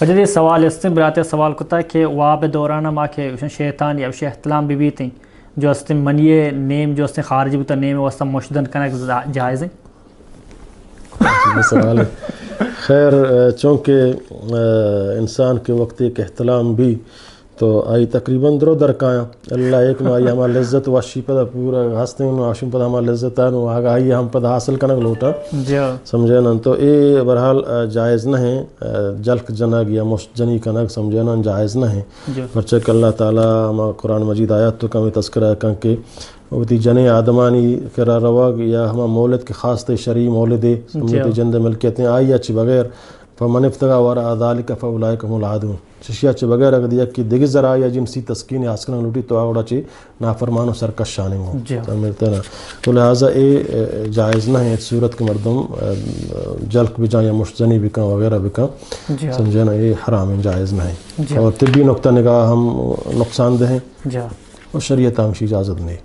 اور جدید سوال اس سے براتے سوال کتا کہ واب دورانہ ماں کے شیطان یا احتلام بھی تھیں جو اس منیے نیم جو اس خارجی بتا نیم واسطہ مشدن کرنا جائز ہیں. سوال خیر چونکہ انسان کے وقت ایک احتلام بھی تو آئی تقریباً درکایا اللہ ایک نو آئی ہمارا لذت واشی پتہ پورا ہنستے ہیں آشم پتہ ہمارا لذت ہے نو آگا آئی ہم پتہ حاصل کرنا لوٹا سمجھے نا. تو یہ بہرحال جائز نہ ہے جلک جنگ یا مشت جنی کنگ سمجھے نا جائز نہ ہے. پرچہ کہ اللہ تعالیٰ ہمارا قرآن مجید آیات تو کمی تذکرہ ہے کہ وتی جنے آدمانی کرا رواگ یا ہما مولد کے خاص تے شرعی مولد سمجھے جند ملکیتیں آئی اچ بغیر فمن ابتغى وراء ذلك فاولئك هم العادون چشیا چ بغیر اگر دیا کہ دیگر ذرائع یا جنسی تسکین آسکن لوٹی تو آوڑا چی نافرمان و سرکش شانی ہوں سمجھتے نا. تو لہٰذا اے جائز نہ ہے صورت کے مردم جلک بھی جائیں یا مشتزنی بھی کہیں وغیرہ بھی کہیں سمجھے نا یہ حرام ہے جائز نہ ہے. اور طبی نقطہ نگاہ ہم نقصان دہ ہیں اور شریعت ہمشی اجازت نہیں.